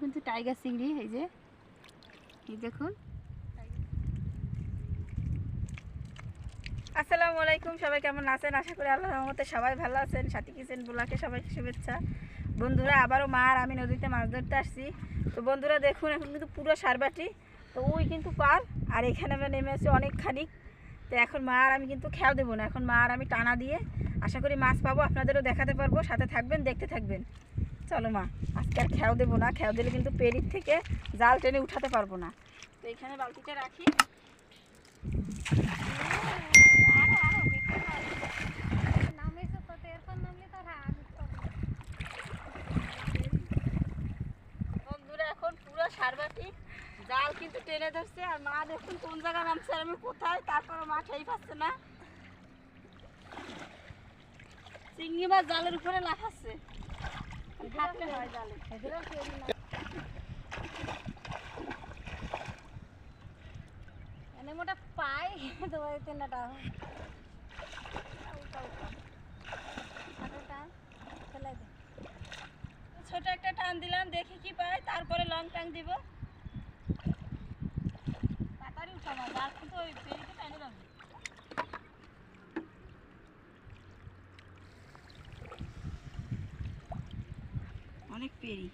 কিন্তু টাইগার চিংড়ি, এই যে এই দেখুন। আসসালামু আলাইকুম, সবাই কেমন আছেন? আশা করি আল্লাহর রহমতে সবাই ভালো আছেন। সাথী কিচেন ব্লগে সবাইকে শুভেচ্ছা। বন্ধুরা, আবারও মা আর আমি নদীতে মাছ ধরতে আসছি। তো বন্ধুরা দেখুন, এখন কিন্তু পুরো সারবাটি, তো ওই কিন্তু পার, আর এখানে আমরা নেমে আসছি অনেকখানি। তো এখন মা আর আমি কিন্তু খেয়াল দেবো না, এখন মা আর আমি টানা দিয়ে আশা করি মাছ পাবো, আপনাদেরও দেখাতে পারবো। সাথে থাকবেন, দেখতে থাকবেন। চলো মা, আজকে আর খেয়াল দেবো না, খেয়াল দিলে কিন্তু পেরির থেকে জাল টেনে উঠাতে পারবো না। তো এখানে বালতিটা রাখি। বন্ধুরা এখন পুরো সারবাটি জাল কিন্তু টেনে ধরছে, আর মা দেখুন কোন জায়গায় নামছে আর আমি কোথায়, তারপরে মা ঠেই পাচ্ছে না। চিংড়ি মাছ জালের উপরে লাফাচ্ছে, থাকলে হয় জালে। মোটা পাই তোমার তেনাটা ছোট একটা টান দিলাম, দেখি কি পাই, তারপরে লং টান দিব। তাড়াতাড়ি উঠাবো, জাল কিন্তু ওই পেরিতে টানে যাবে। অনেক পেরি।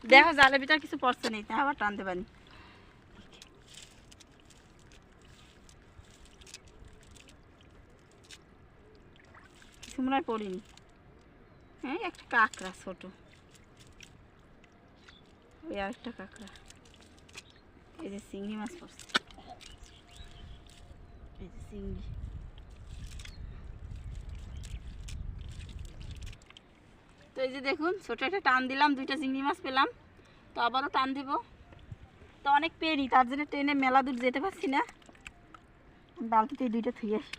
দেখো জালের ভিতর কিছু পড়ছে নেই, তা আবার টানতে পারি। কিছু মনে হয় পড়িনি। হ্যাঁ, একটা কাঁকড়া ছোট, ওই আরেকটা কাঁকড়া। এই যে চিংড়ি মাছ পড়ছে, এই যে চিংড়ি। তো এই যে দেখুন, ছোট একটা টান দিলাম, দুইটা চিংড়ি মাছ পেলাম। তো আবারও টান দিব। তো অনেক পেরি, তার জন্য ট্রেনে মেলা দূর যেতে পারছি না। বালতিতে দুইটা থুয়ে আসি।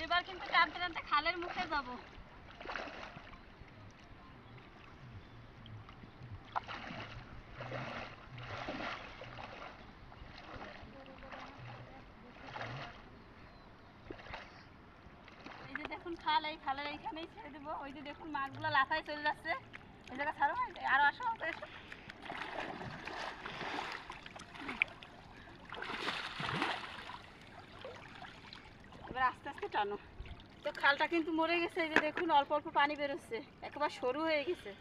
এবার কিন্তু টানতে টানতে খালের মুখে যাব। এই যে দেখুন খাল, এই খালের এইখানেই ছেড়ে দেবো। ওই যে দেখুন মাছগুলো লাফায় চলে যাচ্ছে। এই জায়গা ছাড়ো, আরো আসো, এসো। এবার আস্তে আস্তে টানো। তো খালটা কিন্তু মরে গেছে, এই যে দেখুন অল্প অল্প পানি বেরোচ্ছে, একেবারে সরু হয়ে গেছে।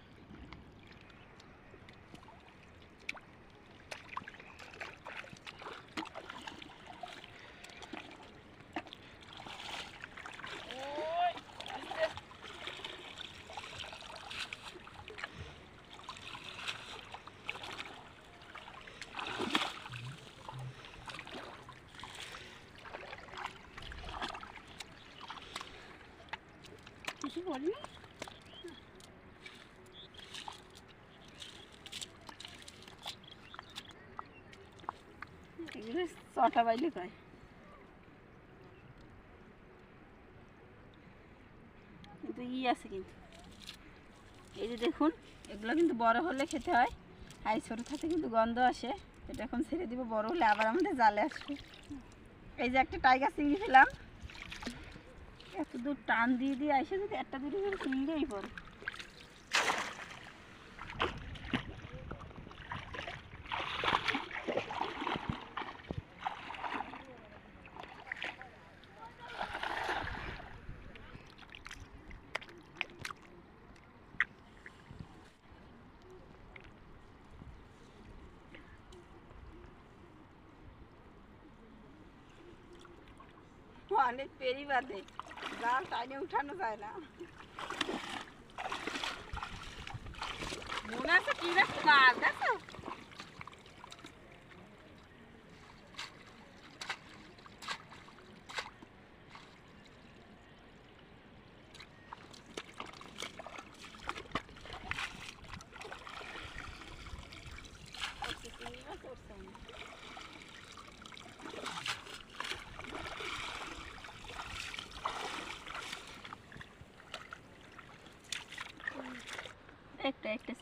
কিছু বলিনি, এগুলো চটা বাইলে কয়। কিন্তু আছে কিন্তু, এই যে দেখুন, এগুলো কিন্তু বড় হলে খেতে হয়, আর ছোট থাকতে কিন্তু গন্ধ আসে। এটা এখন ছেড়ে দিব, বড় হলে আবার আমাদের জালে আসবে। এই যে একটা টাইগার চিংড়ি পেলাম, এত দূর টান দিয়ে দিয়ে এসে যদি একটা দুটো করে চিংড়িই পড়ে। অনেক পেরি বাদে জাল টাইনে উঠানো যায় না। মনে আছে কি না মাছ দেখো,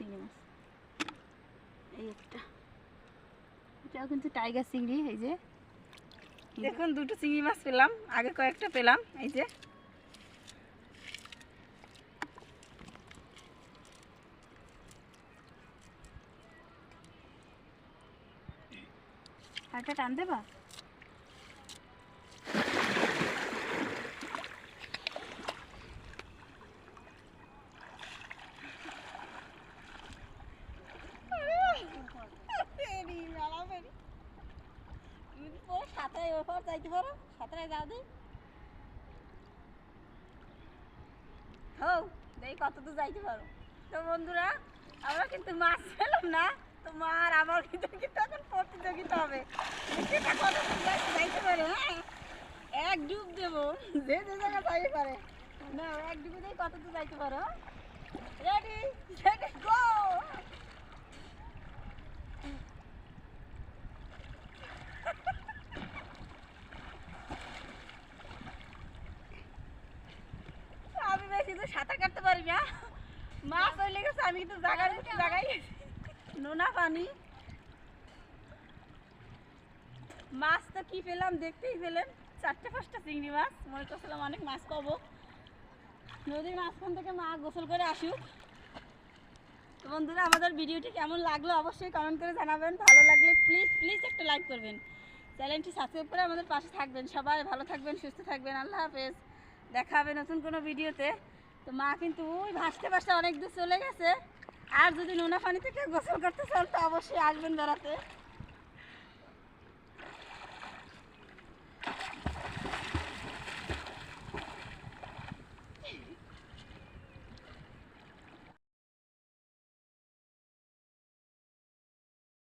চিংড়ি মাছ, এই একটা, এটাও কিন্তু টাইগার চিংড়ি। এই যে দেখুন দুটো চিংড়ি মাছ পেলাম, আগে কয়েকটা পেলাম। এই যে একটা টান দেবা? সাঁতারে ওপর যাইতে পারো, সাঁতারে যাও দিই হো দেখি কত দূর যাইতে পারো। তো বন্ধুরা আমরা কিন্তু মাছ পেলাম না, তো মার আমার ভিতরে কিন্তু এখন প্রতিযোগিতা হবে কত দূর যাইতে পারে। হ্যাঁ এক ডুব দেবো, যে যে জায়গা যাইতে পারে না, এক ডুবে দেখি কত দূর যাইতে পারো। Ready ready go. আমি বেশি তো সাঁতার কাটতে পারি না, মাছ হয়ে লেগেছে, আমি কিন্তু জায়গায় নোনা পানি। মাছ তো কি পেলাম দেখতেই পেলেন, 4-5টা চিংড়ি মাছ। মনে করছিলাম অনেক মাছ পাবো, নদীর মাঝখান থেকে মা গোসল করে আসুক। তো বন্ধুরা আমাদের ভিডিওটি কেমন লাগলো অবশ্যই কমেন্ট করে জানাবেন, ভালো লাগলে প্লিজ প্লিজ একটা লাইক করবেন, চ্যানেলটি সাবস্ক্রাইব করে আমাদের পাশে থাকবেন। সবাই ভালো থাকবেন, সুস্থ থাকবেন, আল্লাহ হাফেজ, দেখা হবে নতুন কোনো ভিডিওতে। তো মা কিন্তু ওই ভাসতে ভাসতে অনেক দূর চলে গেছে, আর যদি নোনা পানি থেকে গোসল করতে চান তো অবশ্যই আসবেন বেড়াতে।